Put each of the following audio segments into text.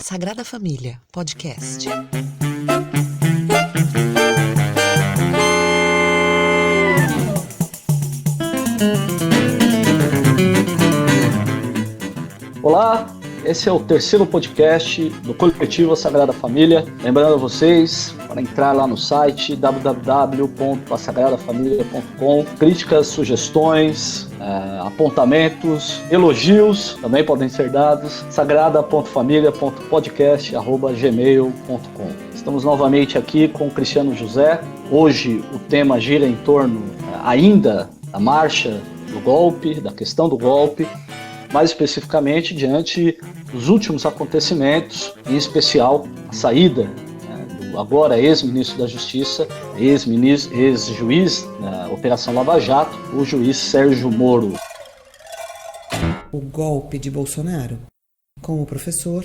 Sagrada Família, podcast. Olá, esse é o terceiro podcast do Coletivo Sagrada Família. Lembrando a vocês, para entrar lá no site www.asagradafamilia.com, críticas, sugestões, apontamentos, elogios também podem ser dados, sagrada.familia.podcast@gmail.com. Estamos novamente aqui com o Cristiano José. Hoje o tema gira em torno ainda da marcha do golpe, da questão do golpe, mais especificamente diante dos últimos acontecimentos, em especial a saída do agora ex-ministro da Justiça, ex-juiz da Operação Lava Jato, o juiz Sérgio Moro. O golpe de Bolsonaro, com o professor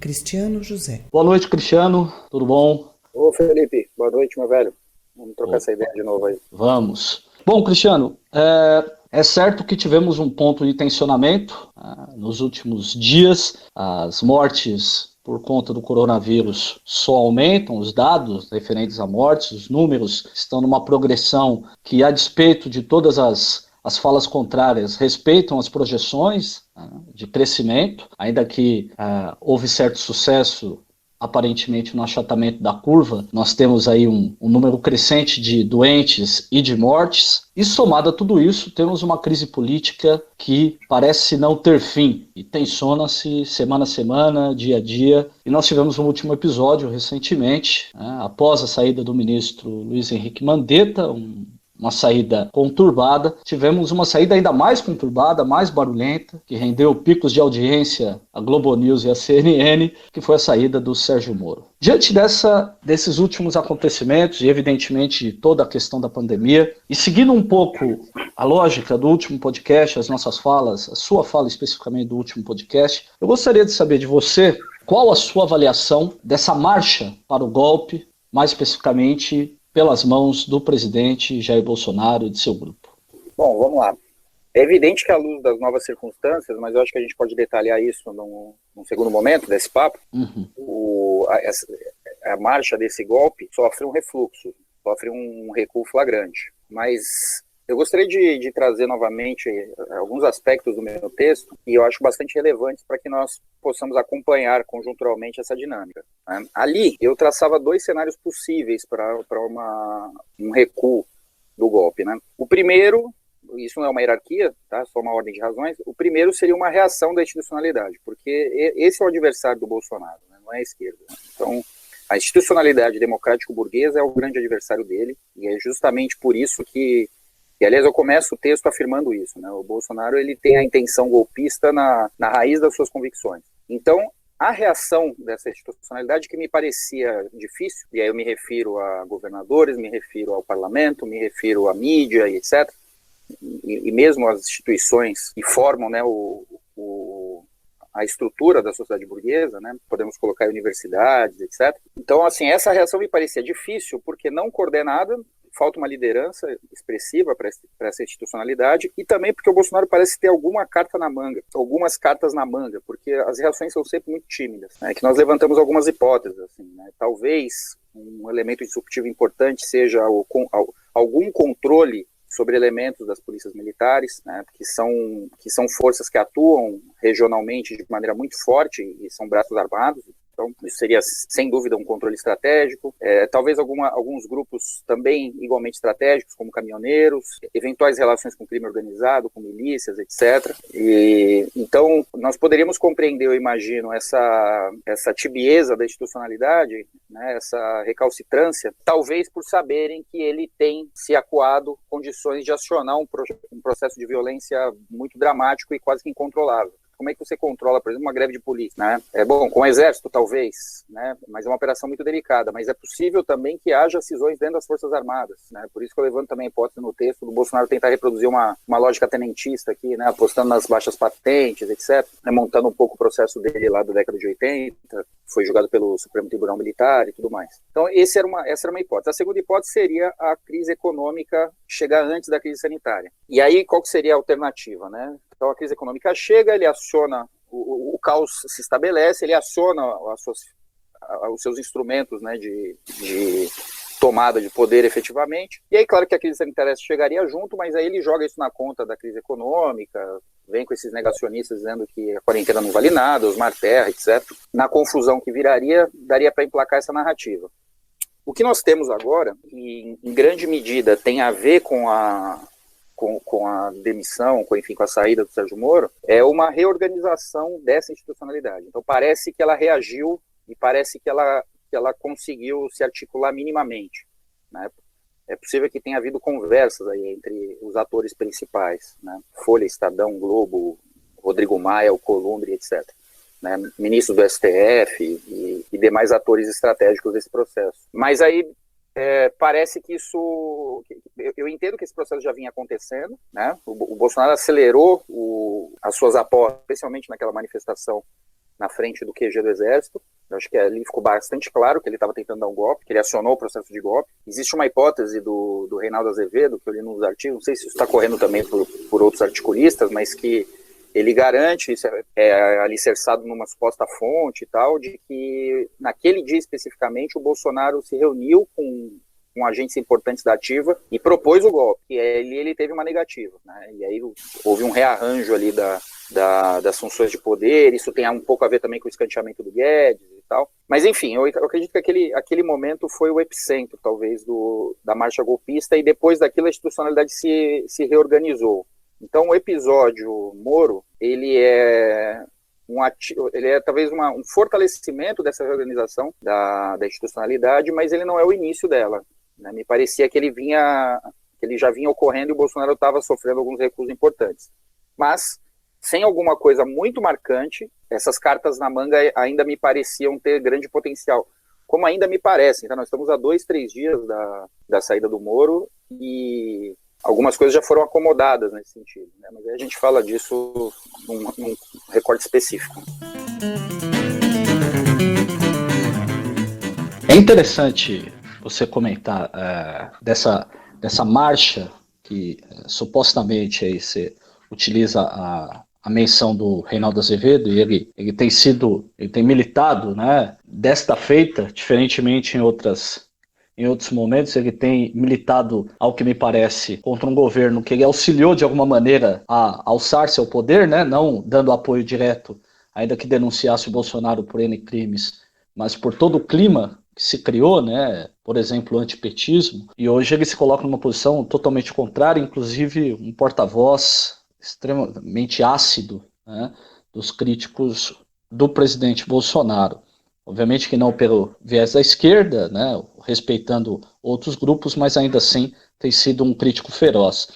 Cristiano José. Boa noite, Cristiano, tudo bom? Ô Felipe, boa noite, meu velho. Vamos trocar essa ideia de novo aí. Vamos. Bom, Cristiano, é certo que tivemos um ponto de tensionamento nos últimos dias. As mortes por conta do coronavírus só aumentam, os dados referentes a mortes, os números estão numa progressão que, a despeito de todas as falas contrárias, respeitam as projeções de crescimento, ainda que houve certo sucesso aparentemente no achatamento da curva. Nós temos aí um número crescente de doentes e de mortes, e somado a tudo isso, temos uma crise política que parece não ter fim, e tensiona-se semana a semana, dia a dia, e nós tivemos um último episódio recentemente, após a saída do ministro Luiz Henrique Mandetta, uma saída conturbada, tivemos uma saída ainda mais conturbada, mais barulhenta, que rendeu picos de audiência à Globo News e à CNN, que foi a saída do Sérgio Moro. Diante desses últimos acontecimentos, e evidentemente toda a questão da pandemia, e seguindo um pouco a lógica do último podcast, as nossas falas, a sua fala especificamente do último podcast, eu gostaria de saber de você qual a sua avaliação dessa marcha para o golpe, mais especificamente pelas mãos do presidente Jair Bolsonaro e de seu grupo. Bom, vamos lá. É evidente que à luz das novas circunstâncias, mas eu acho que a gente pode detalhar isso num segundo momento desse papo, a marcha desse golpe sofre um refluxo, sofre um recuo flagrante. Mas eu gostaria de trazer novamente alguns aspectos do meu texto que eu acho bastante relevantes para que nós possamos acompanhar conjunturalmente essa dinâmica. Ali, eu traçava dois cenários possíveis para um recuo do golpe. O primeiro, isso não é uma hierarquia, tá? Só uma ordem de razões, o primeiro seria uma reação da institucionalidade, porque esse é o adversário do Bolsonaro, não é a esquerda. Então, a institucionalidade democrático-burguesa é o grande adversário dele, e é justamente por isso que, e aliás eu começo o texto afirmando isso, o Bolsonaro ele tem a intenção golpista na raiz das suas convicções. Então, a reação dessa institucionalidade que me parecia difícil, e aí eu me refiro a governadores, me refiro ao parlamento, me refiro à mídia e etc., e mesmo as instituições que formam a estrutura da sociedade burguesa, podemos colocar universidades, etc. Então, assim, essa reação me parecia difícil porque não coordenada, falta uma liderança expressiva para essa institucionalidade, e também porque o Bolsonaro parece ter algumas cartas na manga, porque as reações são sempre muito tímidas, que nós levantamos algumas hipóteses, assim, Talvez um elemento disruptivo importante seja algum controle sobre elementos das polícias militares, que são forças que atuam regionalmente de maneira muito forte e são braços armados. Então, isso seria, sem dúvida, um controle estratégico. Talvez alguns grupos também igualmente estratégicos, como caminhoneiros, eventuais relações com o crime organizado, com milícias, etc. Então, nós poderíamos compreender, eu imagino, essa tibieza da institucionalidade, essa recalcitrância, talvez por saberem que ele tem se acuado condições de acionar um processo de violência muito dramático e quase que incontrolável. como é que você controla, por exemplo, uma greve de polícia, né? Bom, com o exército, talvez, né? Mas é uma operação muito delicada, mas é possível também que haja cisões dentro das Forças Armadas, né? Por isso que eu levanto também a hipótese no texto do Bolsonaro tentar reproduzir uma lógica tenentista aqui, né? Apostando nas baixas patentes, etc., né? Montando um pouco o processo dele lá da década de 80, foi julgado pelo Supremo Tribunal Militar e tudo mais. Então, essa era uma hipótese. A segunda hipótese seria a crise econômica chegar antes da crise sanitária. E aí, qual que seria a alternativa, né? Então, a crise econômica chega, ele aciona, o caos se estabelece, ele aciona os seus instrumentos, né, de tomada de poder efetivamente. E aí, claro que a crise sanitária chegaria junto, mas aí ele joga isso na conta da crise econômica, vem com esses negacionistas dizendo que a quarentena não vale nada, Osmar Terra, etc. Na confusão que viraria, daria para emplacar essa narrativa. O que nós temos agora, e em grande medida tem a ver com a demissão, com a saída do Sérgio Moro, é uma reorganização dessa institucionalidade. Então parece que ela reagiu e parece que ela conseguiu se articular minimamente, né? É possível que tenha havido conversas aí entre os atores principais, né? Folha, Estadão, Globo, Rodrigo Maia, Alcolumbre, etc., né? Ministro do STF e demais atores estratégicos desse processo. Mas aí parece que isso... Eu entendo que esse processo já vinha acontecendo, né? O Bolsonaro acelerou as suas apostas, especialmente naquela manifestação na frente do QG do Exército. Eu acho que ali ficou bastante claro que ele estava tentando dar um golpe, que ele acionou o processo de golpe. Existe uma hipótese do Reinaldo Azevedo, que eu li nos artigos, não sei se isso está correndo também por outros articulistas, mas que ele garante, isso é alicerçado numa suposta fonte e tal, de que naquele dia especificamente o Bolsonaro se reuniu com agentes importantes da ativa e propôs o golpe, e ele teve uma negativa, né? E aí houve um rearranjo ali das funções de poder, isso tem um pouco a ver também com o escanteamento do Guedes e tal, mas enfim, eu acredito que aquele momento foi o epicentro, talvez, da marcha golpista, e depois daquilo a institucionalidade se reorganizou. Então o episódio Moro, ele é talvez um fortalecimento dessa reorganização da institucionalidade, mas ele não é o início dela, né? Me parecia que ele já vinha ocorrendo e o Bolsonaro estava sofrendo alguns recuos importantes. Mas, sem alguma coisa muito marcante, essas cartas na manga ainda me pareciam ter grande potencial, como ainda me parece. Então, nós estamos a 2-3 dias da saída do Moro e algumas coisas já foram acomodadas nesse sentido, né? Mas aí a gente fala disso num recorte específico. É interessante você comentar dessa marcha que supostamente aí você utiliza a menção do Reinaldo Azevedo, e ele tem militado, né, desta feita, diferentemente em outros momentos, ele tem militado, ao que me parece, contra um governo que ele auxiliou de alguma maneira a alçar-se ao poder, né, não dando apoio direto, ainda que denunciasse o Bolsonaro por N crimes, mas por todo o clima que se criou, né, por exemplo, o antipetismo, e hoje ele se coloca numa posição totalmente contrária, inclusive um porta-voz extremamente ácido, né, dos críticos do presidente Bolsonaro. Obviamente que não pelo viés da esquerda, né, respeitando outros grupos, mas ainda assim tem sido um crítico feroz.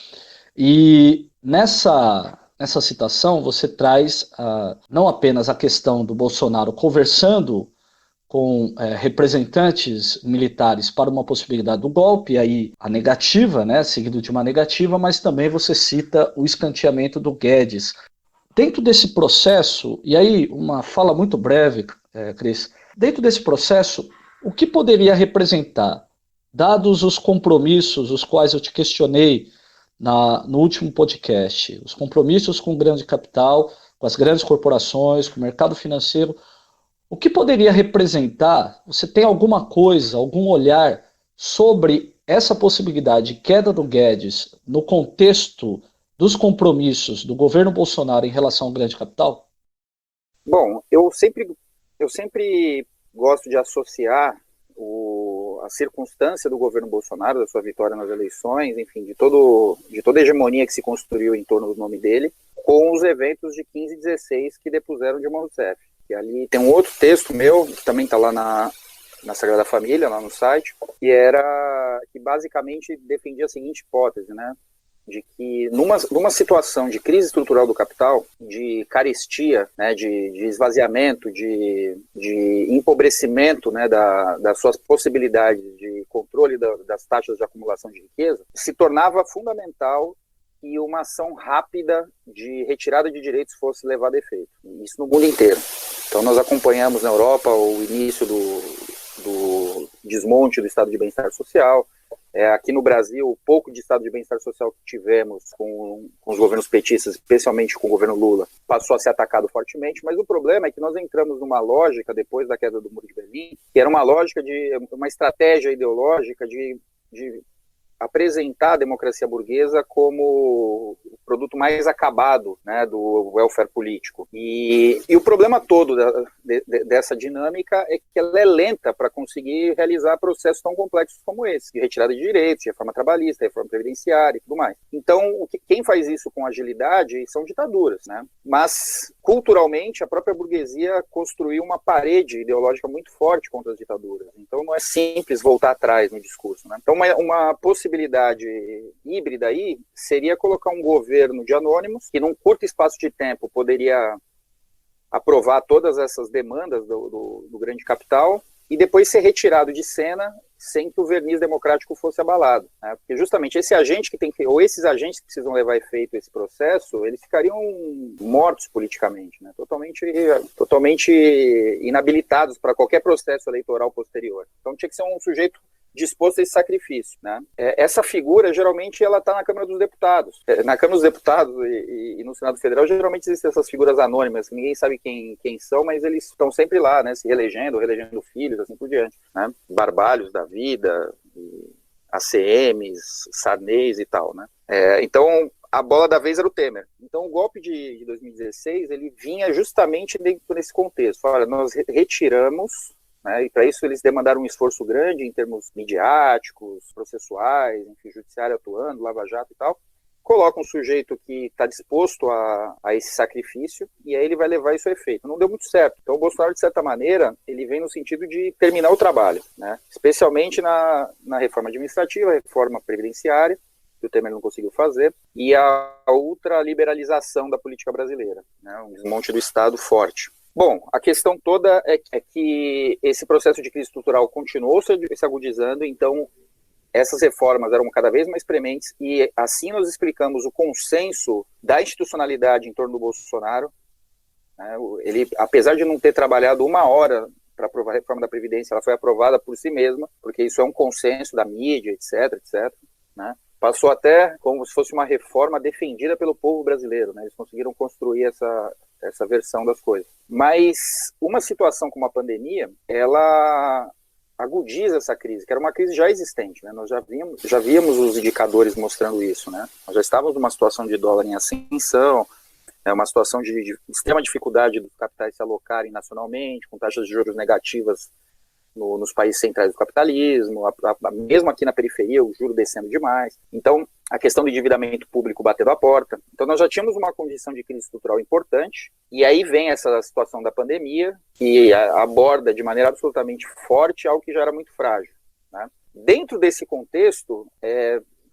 E nessa citação você traz não apenas a questão do Bolsonaro conversando com representantes militares para uma possibilidade do golpe, aí a negativa, né, seguido de uma negativa, mas também você cita o escanteamento do Guedes. Dentro desse processo, e aí uma fala muito breve, Cris, dentro desse processo, o que poderia representar, dados os compromissos, os quais eu te questionei no último podcast, os compromissos com o grande capital, com as grandes corporações, com o mercado financeiro, o que poderia representar? Você tem alguma coisa, algum olhar sobre essa possibilidade de queda do Guedes no contexto dos compromissos do governo Bolsonaro em relação ao grande capital? Bom, eu sempre gosto de associar a circunstância do governo Bolsonaro, da sua vitória nas eleições, enfim, de toda a hegemonia que se construiu em torno do nome dele, com os eventos de 15 e 16 que depuseram Dilma Rousseff. E ali tem um outro texto meu, que também está lá na Sagrada Família, lá no site, que basicamente defendia a seguinte hipótese, né? de que numa situação de crise estrutural do capital, de carestia, né, de esvaziamento, de empobrecimento, né, das suas possibilidades de controle das taxas de acumulação de riqueza, se tornava fundamental que uma ação rápida de retirada de direitos fosse levada a efeito. Isso no mundo inteiro. Então nós acompanhamos na Europa o início do desmonte do estado de bem-estar social. Aqui no Brasil, o pouco de estado de bem-estar social que tivemos com os governos petistas, especialmente com o governo Lula, passou a ser atacado fortemente, mas o problema é que nós entramos numa lógica, depois da queda do Muro de Berlim, que era uma lógica uma estratégia ideológica de apresentar a democracia burguesa como o produto mais acabado, né, do welfare político. E o problema todo dessa dinâmica é que ela é lenta para conseguir realizar processos tão complexos como esse, de retirada de direitos, de reforma trabalhista, reforma previdenciária e tudo mais. Então, quem faz isso com agilidade são ditaduras, né? Mas, culturalmente, a própria burguesia construiu uma parede ideológica muito forte contra as ditaduras. Então, não é simples voltar atrás no discurso, né? Então, uma possibilidade híbrida aí seria colocar um governo de anônimos que num curto espaço de tempo poderia aprovar todas essas demandas do grande capital e depois ser retirado de cena sem que o verniz democrático fosse abalado, né? Porque justamente esse agente ou esses agentes que precisam levar a efeito esse processo, eles ficariam mortos politicamente, né? Totalmente inabilitados para qualquer processo eleitoral posterior. Então tinha que ser um sujeito disposto a esse sacrifício, né? Essa figura, geralmente, ela está na Câmara dos Deputados. Na Câmara dos Deputados e no Senado Federal, geralmente existem essas figuras anônimas, que ninguém sabe quem são, mas eles estão sempre lá, né? Se reelegendo filhos, assim por diante, né? Barbalhos da vida, ACMs, Sarney's e tal, né? Então, a bola da vez era o Temer. Então, o golpe de 2016, ele vinha justamente dentro desse contexto. Olha, nós retiramos, né, e para isso eles demandaram um esforço grande em termos midiáticos, processuais, enfim, judiciário atuando, Lava Jato e tal. Coloca um sujeito que está disposto a esse sacrifício e aí ele vai levar isso a efeito. Não deu muito certo. Então o Bolsonaro, de certa maneira, ele vem no sentido de terminar o trabalho, né, especialmente na reforma administrativa, reforma previdenciária, que o Temer não conseguiu fazer, e a ultraliberalização da política brasileira, né, um desmonte do Estado forte. Bom, a questão toda é que esse processo de crise estrutural continuou se agudizando, então essas reformas eram cada vez mais prementes e assim nós explicamos o consenso da institucionalidade em torno do Bolsonaro, né? Ele, apesar de não ter trabalhado uma hora para aprovar a reforma da Previdência, ela foi aprovada por si mesma, porque isso é um consenso da mídia, etc, né? Passou até como se fosse uma reforma defendida pelo povo brasileiro, né? Eles conseguiram construir essa versão das coisas. Mas uma situação como a pandemia, ela agudiza essa crise, que era uma crise já existente, né? Nós já víamos os indicadores mostrando isso, né? Nós já estávamos numa situação de dólar em ascensão, uma situação de extrema dificuldade dos capitais se alocarem nacionalmente, com taxas de juros negativas nos países centrais do capitalismo, mesmo aqui na periferia, o juro descendo demais. Então, a questão do endividamento público batendo a porta. Então, nós já tínhamos uma condição de crise estrutural importante, e aí vem essa situação da pandemia, que aborda de maneira absolutamente forte algo que já era muito frágil, né? Dentro desse contexto,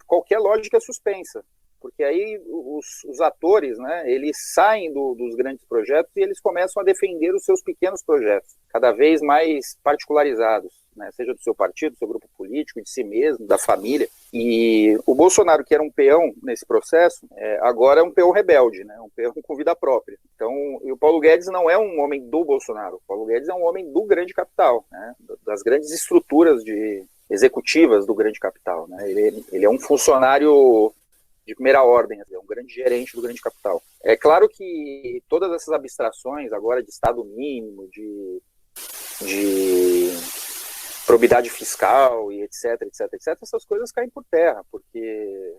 qualquer lógica é suspensa, porque aí os atores, né, eles saem dos grandes projetos e eles começam a defender os seus pequenos projetos, cada vez mais particularizados, né, seja do seu partido, do seu grupo político, de si mesmo, da família. E o Bolsonaro, que era um peão nesse processo, agora é um peão rebelde, né, um peão com vida própria. Então, e o Paulo Guedes não é um homem do Bolsonaro, o Paulo Guedes é um homem do grande capital, né, das grandes estruturas executivas do grande capital, né. Ele é um funcionário de primeira ordem, é um grande gerente do grande capital. É claro que todas essas abstrações agora de Estado mínimo, de probidade fiscal e etc, essas coisas caem por terra, porque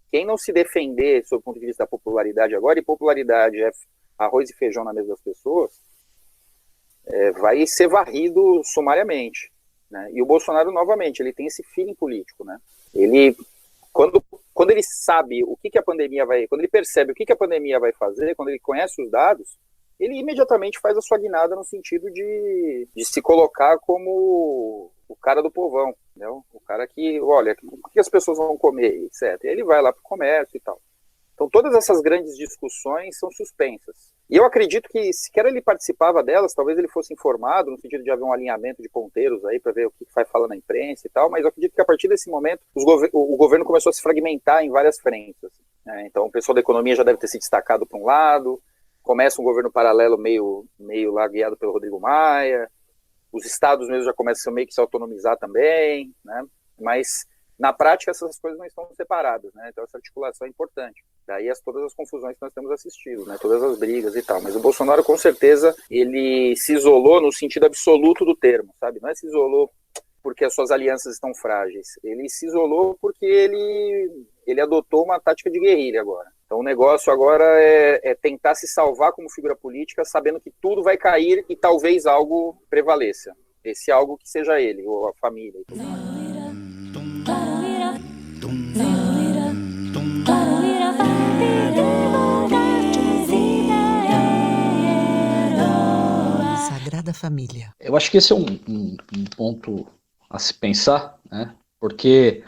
quem não se defender sob o ponto de vista da popularidade agora, e popularidade é arroz e feijão na mesa das pessoas, vai ser varrido sumariamente, né? E o Bolsonaro, novamente, ele tem esse feeling político, né? Ele, quando ele sabe o que a pandemia vai... Quando ele percebe o que a pandemia vai fazer, quando ele conhece os dados, ele imediatamente faz a sua guinada no sentido de se colocar como o cara do povão, né? O cara que, olha, o que as pessoas vão comer, etc. E ele vai lá para o comércio e tal. Então todas essas grandes discussões são suspensas. E eu acredito que, sequer ele participava delas, talvez ele fosse informado, no sentido de haver um alinhamento de ponteiros aí, para ver o que vai falar na imprensa e tal, mas eu acredito que a partir desse momento o governo começou a se fragmentar em várias frentes. Né? Então o pessoal da economia já deve ter se destacado para um lado, começa um governo paralelo meio lá guiado pelo Rodrigo Maia, os estados mesmo já começam a meio que se autonomizar também, né? Mas na prática essas coisas não estão separadas, né? Então essa articulação é importante. Daí todas as confusões que nós temos assistido, né? Todas as brigas e tal. Mas o Bolsonaro, com certeza, ele se isolou no sentido absoluto do termo, sabe? Não é se isolou porque as suas alianças estão frágeis. Ele se isolou porque ele adotou uma tática de guerrilha agora. Então o negócio agora é tentar se salvar como figura política, sabendo que tudo vai cair e talvez algo prevaleça. Esse algo que seja ele, ou a família e tudo mais. Sagrada Família. Eu acho que esse é um ponto a se pensar, né? Porque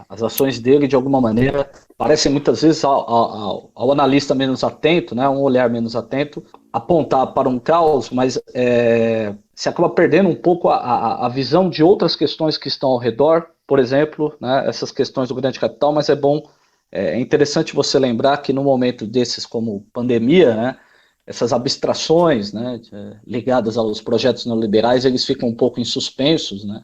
as ações dele, de alguma maneira, parecem muitas vezes ao analista menos atento, né? Um olhar menos atento, apontar para um caos, mas se acaba perdendo um pouco a visão de outras questões que estão ao redor, por exemplo, né? Essas questões do grande capital, mas é interessante você lembrar que no momento desses como pandemia, né? Essas abstrações, né, ligadas aos projetos neoliberais, eles ficam um pouco insuspensos, né,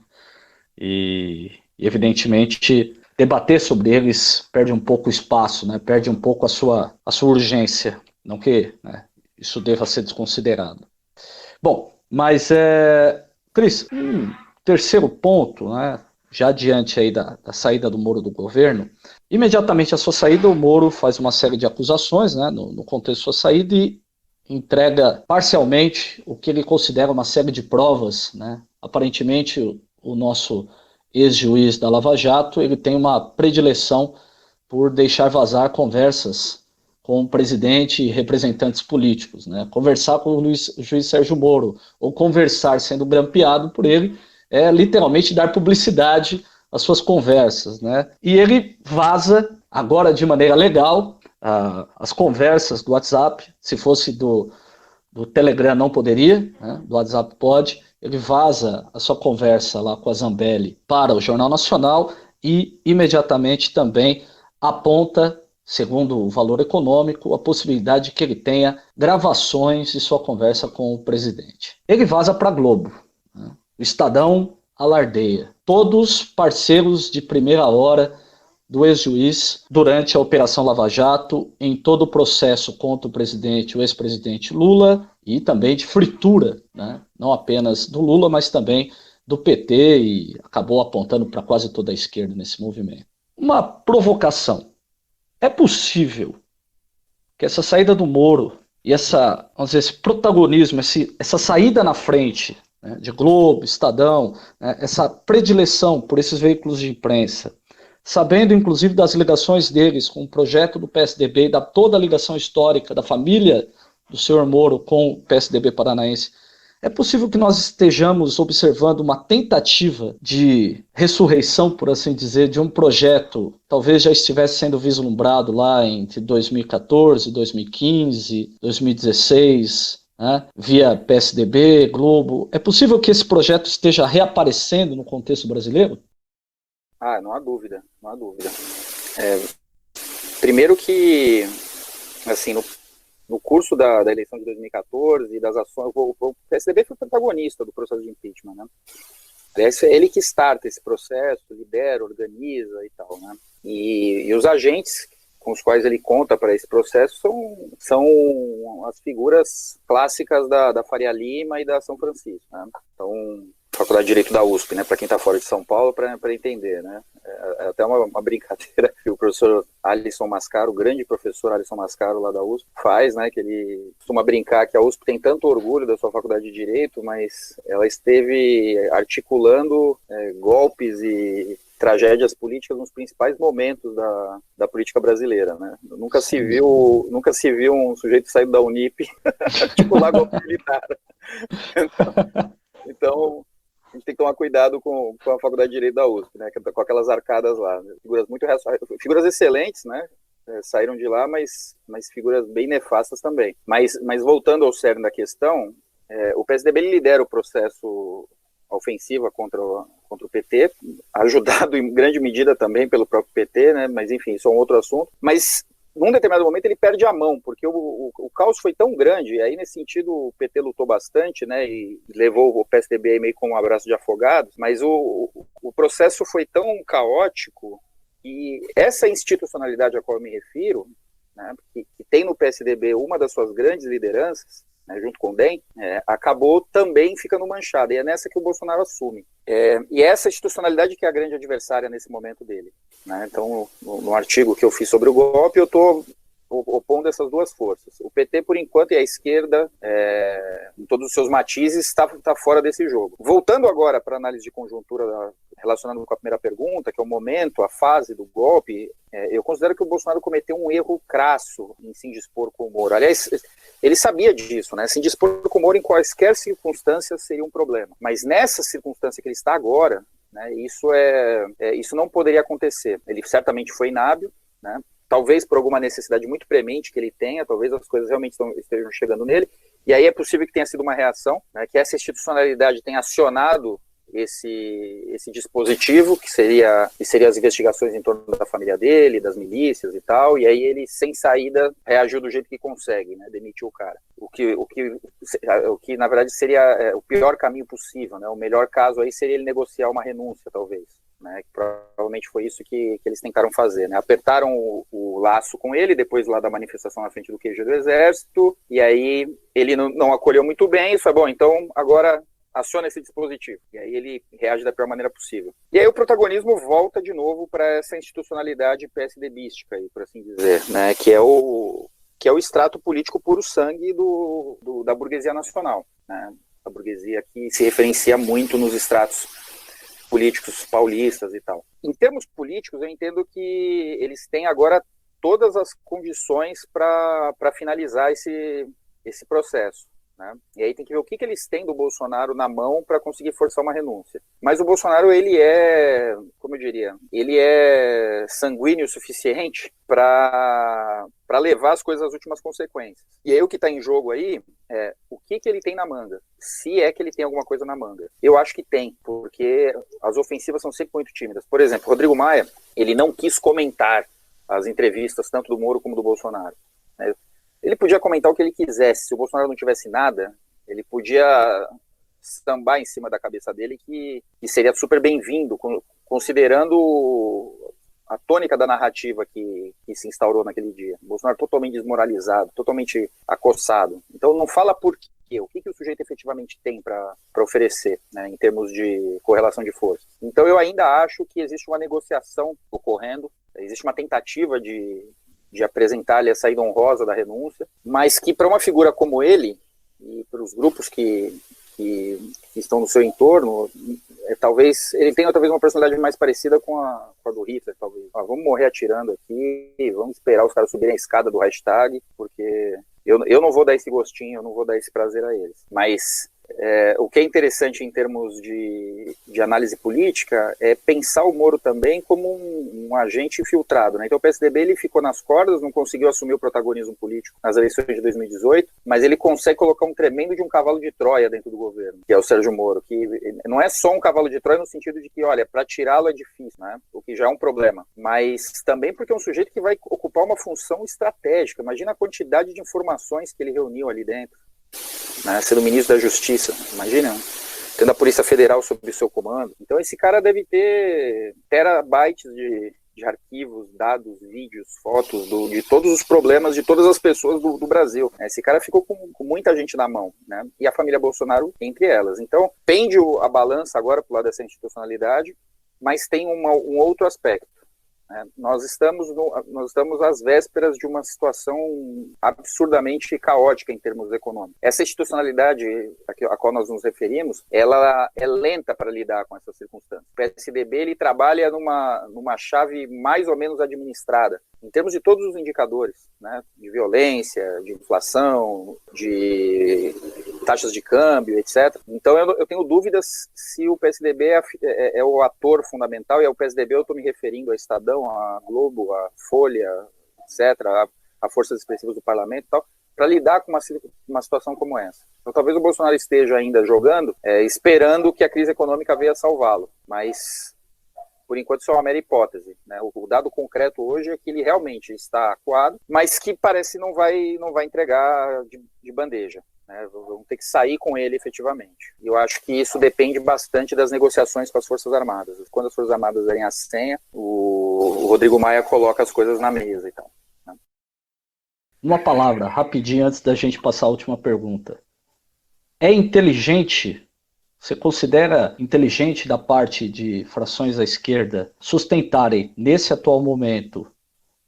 e evidentemente debater sobre eles perde um pouco o espaço, né, perde um pouco a sua urgência, não que, né, isso deva ser desconsiderado. Bom, mas, Cris, um terceiro ponto, né, já diante aí da saída do Moro do governo, imediatamente à sua saída o Moro faz uma série de acusações, né, no contexto da sua saída e entrega parcialmente o que ele considera uma série de provas, né? Aparentemente o nosso ex-juiz da Lava Jato ele tem uma predileção por deixar vazar conversas com o presidente e representantes políticos, né? Conversar com o juiz Sérgio Moro ou conversar sendo grampeado por ele é literalmente dar publicidade às suas conversas, né? E ele vaza agora de maneira legal as conversas do WhatsApp. Se fosse do Telegram não poderia, né? Do WhatsApp pode. Ele vaza a sua conversa lá com a Zambelli para o Jornal Nacional e imediatamente também aponta, segundo o Valor Econômico, a possibilidade de que ele tenha gravações de sua conversa com o presidente. Ele vaza para a Globo, né? O Estadão alardeia. Todos parceiros de primeira hora do ex-juiz durante a Operação Lava Jato, em todo o processo contra o ex-presidente Lula, e também de fritura, né? Não apenas do Lula, mas também do PT, e acabou apontando para quase toda a esquerda nesse movimento. Uma provocação. É possível que essa saída do Moro e esse protagonismo, essa saída na frente, né, de Globo, Estadão, né, essa predileção por esses veículos de imprensa, sabendo inclusive das ligações deles com o projeto do PSDB e da toda a ligação histórica da família do senhor Moro com o PSDB paranaense, é possível que nós estejamos observando uma tentativa de ressurreição, por assim dizer, de um projeto que talvez já estivesse sendo vislumbrado lá entre 2014, 2015, 2016, né, via PSDB, Globo. É possível que esse projeto esteja reaparecendo no contexto brasileiro? Não há dúvida, não há dúvida. Primeiro que, assim, no curso da eleição de 2014 e das ações, o PSDB foi protagonista do processo de impeachment, né? Aliás, é ele que starta esse processo, lidera, organiza e tal, né? E os agentes com os quais ele conta para esse processo são as figuras clássicas da Faria Lima e da São Francisco, né? Então, Faculdade de Direito da USP, né, para quem está fora de São Paulo, para entender, né, é até uma brincadeira que o professor Alisson Mascaro, o grande professor Alisson Mascaro lá da USP, faz, né, que ele costuma brincar que a USP tem tanto orgulho da sua Faculdade de Direito, mas ela esteve articulando golpes e tragédias políticas nos principais momentos da política brasileira, né? Nunca se viu um sujeito saído da Unip articular golpe militar. Então, a gente tem que tomar cuidado com a Faculdade de Direito da USP, né, com aquelas arcadas lá, né? Figuras excelentes, né, saíram de lá, mas figuras bem nefastas também. Mas voltando ao cerne da questão, o PSDB ele lidera o processo ofensiva contra o PT, ajudado em grande medida também pelo próprio PT, né, mas enfim, isso é um outro assunto. Mas num determinado momento ele perde a mão, porque o caos foi tão grande, e aí nesse sentido o PT lutou bastante, né, e levou o PSDB meio com um abraço de afogados, mas o processo foi tão caótico que essa institucionalidade a qual eu me refiro, né, que tem no PSDB uma das suas grandes lideranças, né, junto com o DEM, acabou também ficando manchada, e é nessa que o Bolsonaro assume. E essa institucionalidade que é a grande adversária nesse momento dele. Né? Então, no artigo que eu fiz sobre o golpe, eu estou opondo essas duas forças. O PT, por enquanto, e a esquerda, em todos os seus matizes, está fora desse jogo. Voltando agora para a análise de conjuntura, relacionando com a primeira pergunta, que é o momento, a fase do golpe, eu considero que o Bolsonaro cometeu um erro crasso em se indispor com o Moro. Aliás, ele sabia disso, né? Se indispor com o Moro em quaisquer circunstâncias seria um problema. Mas nessa circunstância que ele está agora, né, isso não poderia acontecer. Ele certamente foi inábil, né? Talvez por alguma necessidade muito premente que ele tenha, talvez as coisas realmente estejam chegando nele, e aí é possível que tenha sido uma reação, né, que essa institucionalidade tenha acionado esse dispositivo, que seria as investigações em torno da família dele, das milícias e tal, e aí ele, sem saída, reagiu do jeito que consegue, né, demitiu o cara. O que na verdade seria o pior caminho possível, né, o melhor caso aí seria ele negociar uma renúncia, talvez. Né, que provavelmente foi isso que eles tentaram fazer, né? Apertaram o laço com ele, depois lá da manifestação na frente do QG do Exército, e aí ele não acolheu muito bem, isso é bom, então agora aciona esse dispositivo, e aí ele reage da pior maneira possível. E aí o protagonismo volta de novo para essa institucionalidade PSDBística, aí, por assim dizer, né? Que é o extrato político puro sangue da burguesia nacional, né? A burguesia que se referencia muito nos estratos políticos paulistas e tal. Em termos políticos, eu entendo que eles têm agora todas as condições para finalizar esse processo. Né? E aí tem que ver o que eles têm do Bolsonaro na mão para conseguir forçar uma renúncia. Mas o Bolsonaro, ele é, como eu diria, ele é sanguíneo o suficiente para levar as coisas às últimas consequências. E aí o que está em jogo aí é o que ele tem na manga. Se é que ele tem alguma coisa na manga. Eu acho que tem, porque as ofensivas são sempre muito tímidas. Por exemplo, Rodrigo Maia, ele não quis comentar as entrevistas tanto do Moro como do Bolsonaro. Né? Ele podia comentar o que ele quisesse. Se o Bolsonaro não tivesse nada, ele podia sambar em cima da cabeça dele que seria super bem-vindo, considerando a tônica da narrativa que se instaurou naquele dia. O Bolsonaro totalmente desmoralizado, totalmente acossado. Então não fala por quê, o que o sujeito efetivamente tem para oferecer, né, em termos de correlação de forças. Então eu ainda acho que existe uma negociação ocorrendo, existe uma tentativa de apresentar-lhe a saída honrosa da renúncia, mas que para uma figura como ele, e para os grupos que estão no seu entorno, talvez ele tenha talvez uma personalidade mais parecida com a do Hitler, talvez. Vamos morrer atirando aqui, vamos esperar os caras subirem a escada do hashtag, porque eu não vou dar esse gostinho, eu não vou dar esse prazer a eles. Mas o que é interessante em termos de análise política é pensar o Moro também como um agente infiltrado, né? Então o PSDB ele ficou nas cordas, não conseguiu assumir o protagonismo político nas eleições de 2018, mas ele consegue colocar um tremendo de um cavalo de Troia dentro do governo, que é o Sérgio Moro, que não é só um cavalo de Troia no sentido de que, olha, para tirá-lo é difícil, né? O que já é um problema, mas também porque é um sujeito que vai ocupar uma função estratégica. Imagina a quantidade de informações que ele reuniu ali dentro. Né, sendo ministro da Justiça, imagina, tendo a Polícia Federal sob seu comando. Então esse cara deve ter terabytes de arquivos, dados, vídeos, fotos de todos os problemas de todas as pessoas do Brasil. Esse cara ficou com muita gente na mão, né? E a família Bolsonaro entre elas. Então pende a balança agora para o lado dessa institucionalidade, mas tem um outro aspecto. Nós estamos às vésperas de uma situação absurdamente caótica em termos econômicos. Essa institucionalidade a qual nós nos referimos, ela é lenta para lidar com essas circunstâncias. O PSDB ele trabalha numa chave mais ou menos administrada. em termos de todos os indicadores, né, de violência, de inflação, de taxas de câmbio, etc. Então eu tenho dúvidas se o PSDB é o ator fundamental, e ao PSDB eu estou me referindo a Estadão, a Globo, a Folha, etc., a forças expressivas do parlamento e tal, para lidar com uma situação como essa. Então talvez o Bolsonaro esteja ainda jogando, esperando que a crise econômica venha salvá-lo, mas por enquanto isso é uma mera hipótese, né? O dado concreto hoje é que ele realmente está acuado, mas que parece não vai entregar de bandeja, né? Vamos ter que sair com ele efetivamente. E eu acho que isso depende bastante das negociações com as Forças Armadas. Quando as Forças Armadas derem a senha, o Rodrigo Maia coloca as coisas na mesa, então. Né? Uma palavra, rapidinho, antes da gente passar a última pergunta. É inteligente? Você considera inteligente da parte de frações à esquerda sustentarem, nesse atual momento,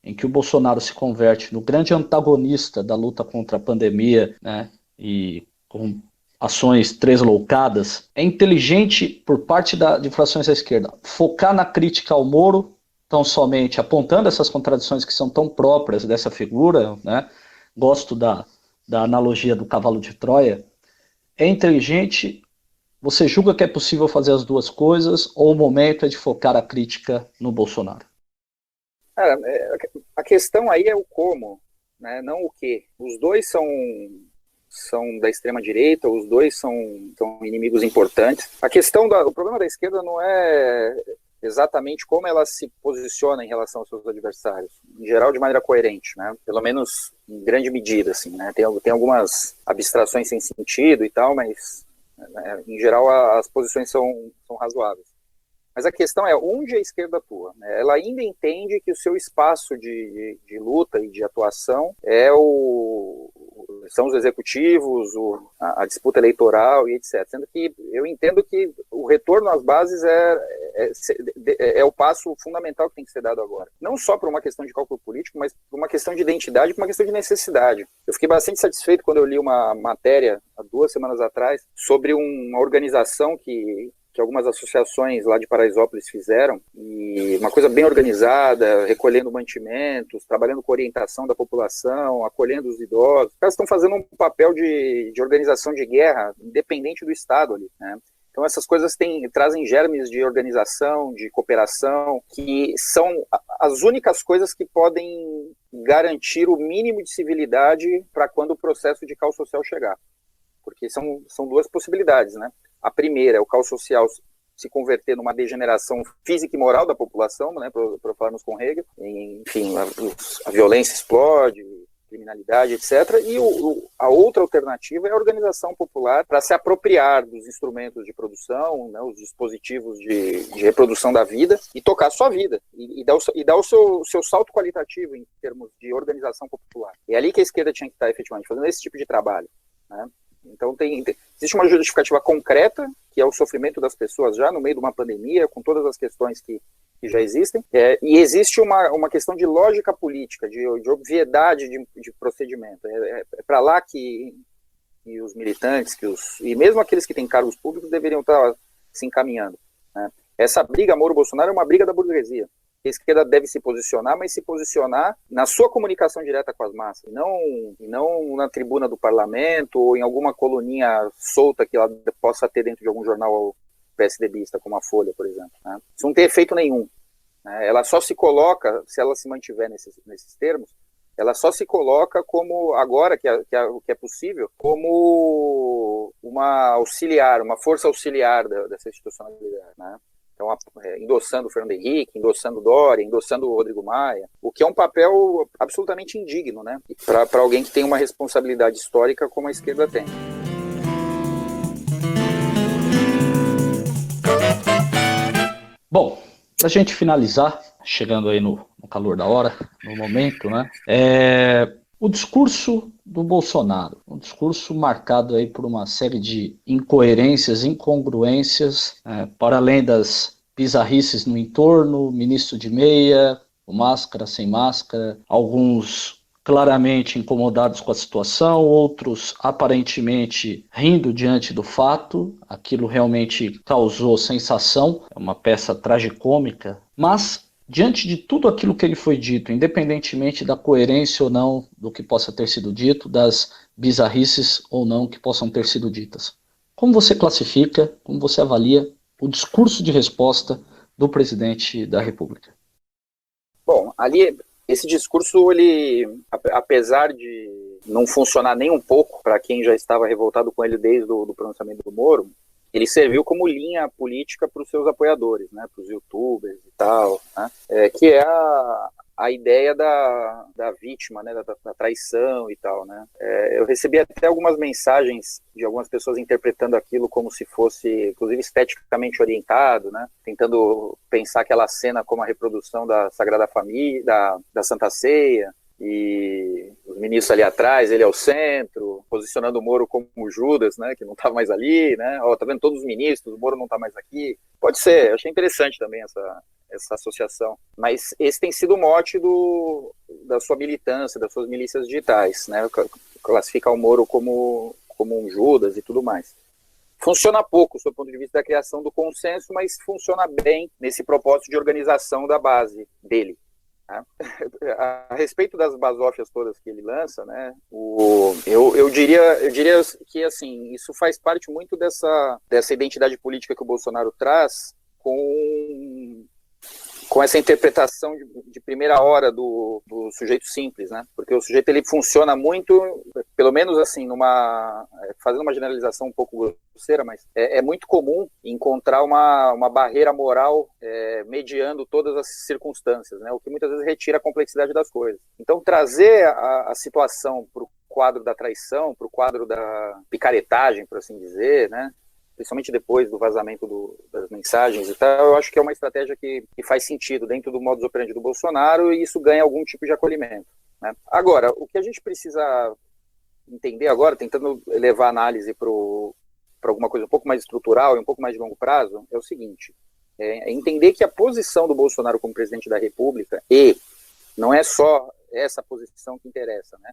em que o Bolsonaro se converte no grande antagonista da luta contra a pandemia, né, e com ações tresloucadas, é inteligente por parte de frações à esquerda focar na crítica ao Moro, tão somente apontando essas contradições que são tão próprias dessa figura, né? Gosto da analogia do cavalo de Troia. É inteligente? Você julga que é possível fazer as duas coisas, ou o momento é de focar a crítica no Bolsonaro? A questão aí é o como, né? Não o que. Os dois são da extrema-direita, os dois são inimigos importantes. O problema da esquerda não é exatamente como ela se posiciona em relação aos seus adversários, em geral de maneira coerente, né? Pelo menos em grande medida, assim, né? Tem algumas abstrações sem sentido e tal, mas em geral as posições são razoáveis. Mas a questão é onde a esquerda atua, né? Ela ainda entende que o seu espaço de luta e de atuação são os executivos, a disputa eleitoral e etc. Sendo que eu entendo que o retorno às bases é o passo fundamental que tem que ser dado agora. Não só por uma questão de cálculo político, mas por uma questão de identidade, por uma questão de necessidade. Eu fiquei bastante satisfeito quando eu li uma matéria, há 2 semanas atrás, sobre uma organização que algumas associações lá de Paraisópolis fizeram, e uma coisa bem organizada, recolhendo mantimentos, trabalhando com orientação da população, acolhendo os idosos. Os caras estão fazendo um papel de organização de guerra, independente do Estado ali, né? Então essas coisas trazem germes de organização, de cooperação, que são as únicas coisas que podem garantir o mínimo de civilidade para quando o processo de caos social chegar. Porque são 2 possibilidades, né? A primeira é o caos social se converter numa degeneração física e moral da população, né, para falarmos com Hegel. Enfim, a violência explode, criminalidade, etc. E a outra alternativa é a organização popular para se apropriar dos instrumentos de produção, né, os dispositivos de reprodução da vida, e tocar a sua vida, e dar o seu salto qualitativo em termos de organização popular. É ali que a esquerda tinha que estar efetivamente fazendo esse tipo de trabalho, né? Então existe uma justificativa concreta, que é o sofrimento das pessoas já no meio de uma pandemia, com todas as questões que já existem, e existe uma questão de lógica política, de obviedade de procedimento. É para lá que os militantes, e mesmo aqueles que têm cargos públicos deveriam estar se encaminhando, né? Essa briga Moro-Bolsonaro é uma briga da burguesia. A esquerda deve se posicionar, mas se posicionar na sua comunicação direta com as massas, e não na tribuna do parlamento ou em alguma coluninha solta que ela possa ter dentro de algum jornal PSDBista, como a Folha, por exemplo, né? Isso não tem efeito nenhum, né? Ela só se coloca, se ela se mantiver nesses termos, ela só se coloca como, agora que é possível, como uma força auxiliar dessa institucionalidade, né? Então, endossando o Fernando Henrique, endossando o Dória, endossando o Rodrigo Maia, o que é um papel absolutamente indigno, né, para alguém que tem uma responsabilidade histórica como a esquerda tem. Bom, para a gente finalizar, chegando aí no calor da hora, no momento, né, o discurso do Bolsonaro, um discurso marcado aí por uma série de incoerências, incongruências, para além das bizarrices no entorno, ministro de meia, máscara, sem máscara, alguns claramente incomodados com a situação, outros aparentemente rindo diante do fato. Aquilo realmente causou sensação, é uma peça tragicômica, mas diante de tudo aquilo que ele foi dito, independentemente da coerência ou não do que possa ter sido dito, das bizarrices ou não que possam ter sido ditas, como você classifica, como você avalia o discurso de resposta do presidente da República? Bom, ali, esse discurso, ele, apesar de não funcionar nem um pouco para quem já estava revoltado com ele desde o pronunciamento do Moro, ele serviu como linha política para os seus apoiadores, né, para os youtubers e tal, né, que é a ideia da vítima, né, da traição e tal, né. Eu recebi até algumas mensagens de algumas pessoas interpretando aquilo como se fosse, inclusive, esteticamente orientado, né, tentando pensar aquela cena como a reprodução da Sagrada Família, da Santa Ceia, e os ministros ali atrás, ele ao centro, posicionando o Moro como Judas, né, que não está mais ali, né, tá vendo todos os ministros, o Moro não está mais aqui. Pode ser, eu achei interessante também essa associação. Mas esse tem sido o mote da sua militância, das suas milícias digitais, né, classificar o Moro como um Judas e tudo mais. Funciona pouco, do ponto de vista da criação do consenso, mas funciona bem nesse propósito de organização da base dele. A respeito das basófias todas que ele lança, né, eu diria que assim, isso faz parte muito dessa identidade política que o Bolsonaro traz com essa interpretação de primeira hora do sujeito simples, né? Porque o sujeito, ele funciona muito, pelo menos assim, fazendo uma generalização um pouco grosseira, mas é muito comum encontrar uma barreira moral mediando todas as circunstâncias, né? O que muitas vezes retira a complexidade das coisas. Então, trazer a situação para o quadro da traição, para o quadro da picaretagem, por assim dizer, né? Principalmente depois do vazamento das mensagens e tal, eu acho que é uma estratégia que faz sentido dentro do modus operandi do Bolsonaro, e isso ganha algum tipo de acolhimento, né? Agora, o que a gente precisa entender agora, tentando levar a análise para alguma coisa um pouco mais estrutural e um pouco mais de longo prazo, é o seguinte: entender que a posição do Bolsonaro como presidente da República, e não é só essa posição que interessa, né?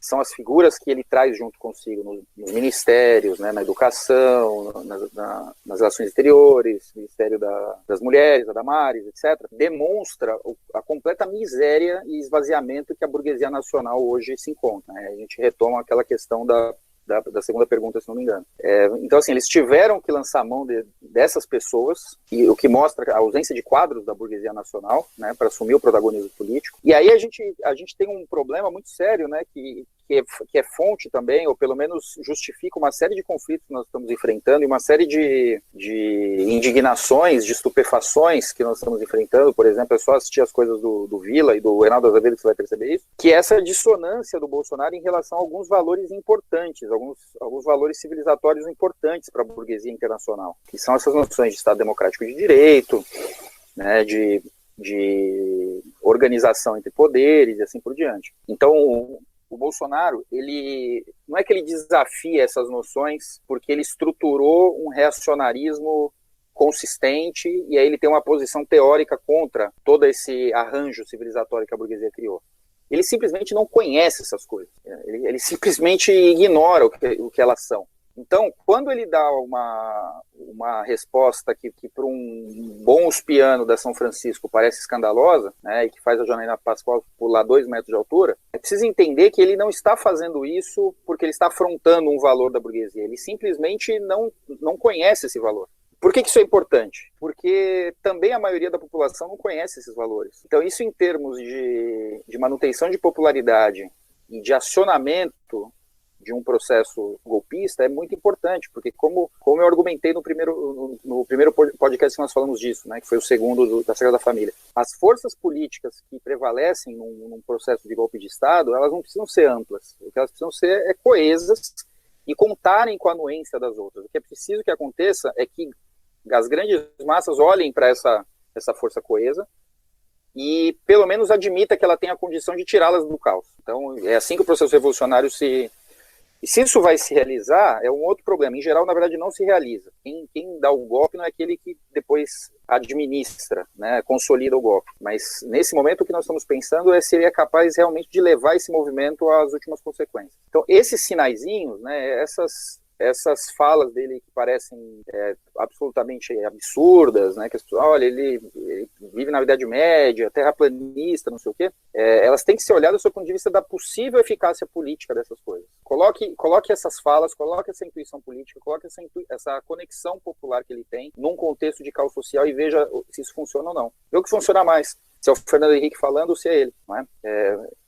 São as figuras que ele traz junto consigo nos ministérios, né, na educação, nas relações exteriores, Ministério das Mulheres, da Damares, etc., demonstra a completa miséria e esvaziamento que a burguesia nacional hoje se encontra, né? A gente retoma aquela questão da segunda pergunta, se não me engano. Então, assim, eles tiveram que lançar a mão dessas pessoas, e o que mostra a ausência de quadros da burguesia nacional, né, para assumir o protagonismo político. E aí a gente tem um problema muito sério, né, que é fonte também, ou pelo menos justifica uma série de conflitos que nós estamos enfrentando, e uma série de indignações, de estupefações que nós estamos enfrentando. Por exemplo, é só assistir as coisas do Vila e do Reinaldo Azevedo que você vai perceber isso, que é essa dissonância do Bolsonaro em relação a alguns valores importantes, alguns valores civilizatórios importantes para a burguesia internacional, que são essas noções de Estado democrático de direito, né, de organização entre poderes e assim por diante. Então, o Bolsonaro, ele não é que ele desafia essas noções porque ele estruturou um reacionarismo consistente e aí ele tem uma posição teórica contra todo esse arranjo civilizatório que a burguesia criou. Ele simplesmente não conhece essas coisas. Ele simplesmente ignora o que elas são. Então, quando ele dá uma resposta que para um bom uspiano da São Francisco parece escandalosa, né, e que faz a Janaína Pascoal pular 2 metros de altura, é preciso entender que ele não está fazendo isso porque ele está afrontando um valor da burguesia. Ele simplesmente não conhece esse valor. Por que isso é importante? Porque também a maioria da população não conhece esses valores. Então, isso em termos de manutenção de popularidade e de acionamento de um processo golpista é muito importante, porque como eu argumentei no primeiro podcast que nós falamos disso, né, que foi o segundo da Sagrada Família, as forças políticas que prevalecem num processo de golpe de Estado, elas não precisam ser amplas, o que elas precisam ser é coesas e contarem com a anuência das outras. O que é preciso que aconteça é que as grandes massas olhem para essa força coesa e pelo menos admita que ela tem a condição de tirá-las do caos. Então é assim que o processo revolucionário E se isso vai se realizar, é um outro problema. Em geral, na verdade, não se realiza. Quem dá o golpe não é aquele que depois administra, né, consolida o golpe. Mas, nesse momento, o que nós estamos pensando é se ele é capaz realmente de levar esse movimento às últimas consequências. Então, esses sinaizinhos, né, essas falas dele que parecem absolutamente absurdas, né, que as pessoas, olha, ele vive na Idade Média, terraplanista, não sei o quê, elas têm que ser olhadas do ponto de vista da possível eficácia política dessas coisas. Coloque essas falas, coloque essa intuição política, coloque essa conexão popular que ele tem num contexto de caos social e veja se isso funciona ou não. Vê o que funciona mais. Se é o Fernando Henrique falando ou se é ele. Não é?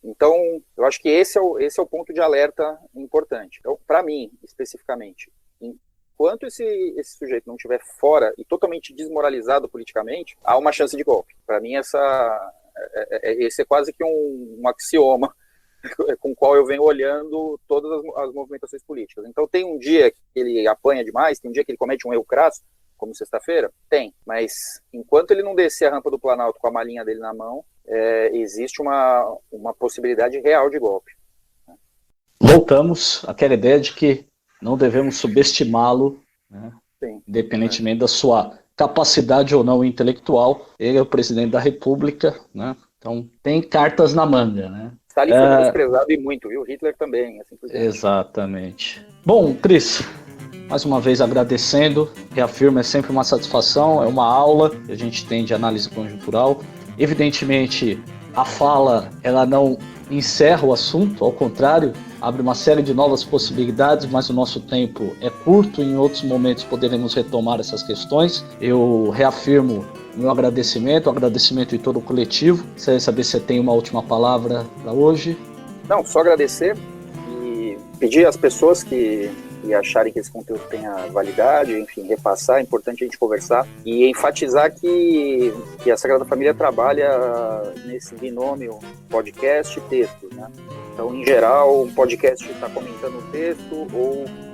Então, eu acho que esse é o ponto de alerta importante. Então, para mim, especificamente, enquanto esse sujeito não estiver fora e totalmente desmoralizado politicamente, há uma chance de golpe. Para mim, esse é quase que um axioma com o qual eu venho olhando todas as movimentações políticas. Então, tem um dia que ele apanha demais, tem um dia que ele comete um erro crasso, como sexta-feira? Tem, mas enquanto ele não descer a rampa do Planalto com a malinha dele na mão, existe uma possibilidade real de golpe. Voltamos àquela ideia de que não devemos subestimá-lo, né? Independentemente da sua capacidade ou não intelectual. Ele é o presidente da República, né? Então tem cartas na manga, né? Stalin foi desprezado e muito, viu? Hitler também. Assim, exatamente. Bom, Cris, mais uma vez agradecendo, reafirmo, é sempre uma satisfação, é uma aula que a gente tem de análise conjuntural. Evidentemente, a fala, ela não encerra o assunto, ao contrário, abre uma série de novas possibilidades, mas o nosso tempo é curto e em outros momentos poderemos retomar essas questões. Eu reafirmo o meu agradecimento de todo o coletivo. Queria saber se você tem uma última palavra para hoje. Não, só agradecer e pedir às pessoas que acharem que esse conteúdo tenha validade, enfim, repassar, é importante a gente conversar e enfatizar que a Sagrada Família trabalha nesse binômio podcast e texto, né? Então, em geral, um podcast está comentando o texto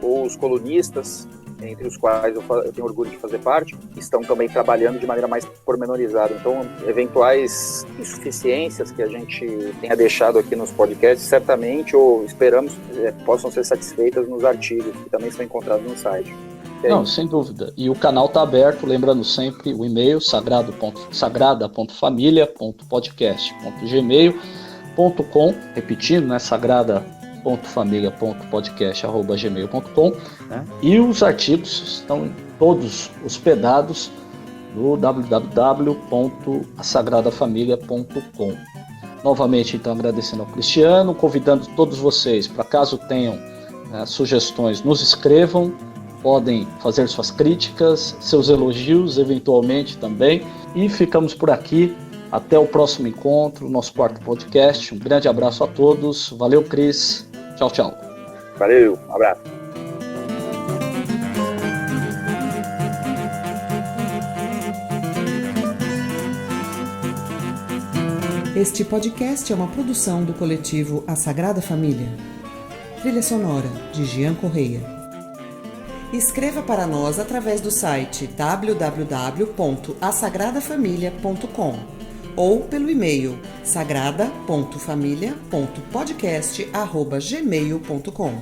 ou os colunistas, entre os quais eu tenho orgulho de fazer parte, estão também trabalhando de maneira mais pormenorizada. Então, eventuais insuficiências que a gente tenha deixado aqui nos podcasts, certamente, ou esperamos, possam ser satisfeitas nos artigos, que também são encontrados no site. Não, sem dúvida. E o canal está aberto, lembrando sempre o e-mail sagrada.família.podcast.gmail.com, repetindo, né, sagrada.família.podcast@gmail.com, né? E os artigos estão todos hospedados no www.asagradafamilia.com. Novamente, então, agradecendo ao Cristiano, convidando todos vocês, para caso tenham sugestões, nos escrevam, podem fazer suas críticas, seus elogios, eventualmente também, e ficamos por aqui. Até o próximo encontro, nosso quarto podcast. Um grande abraço a todos. Valeu, Cris. Tchau, tchau. Valeu, um abraço. Este podcast é uma produção do coletivo A Sagrada Família. Trilha sonora de Jean Correia. Escreva para nós através do site www.asagradafamilia.com ou pelo e-mail sagrada.família.podcast@gmail.com.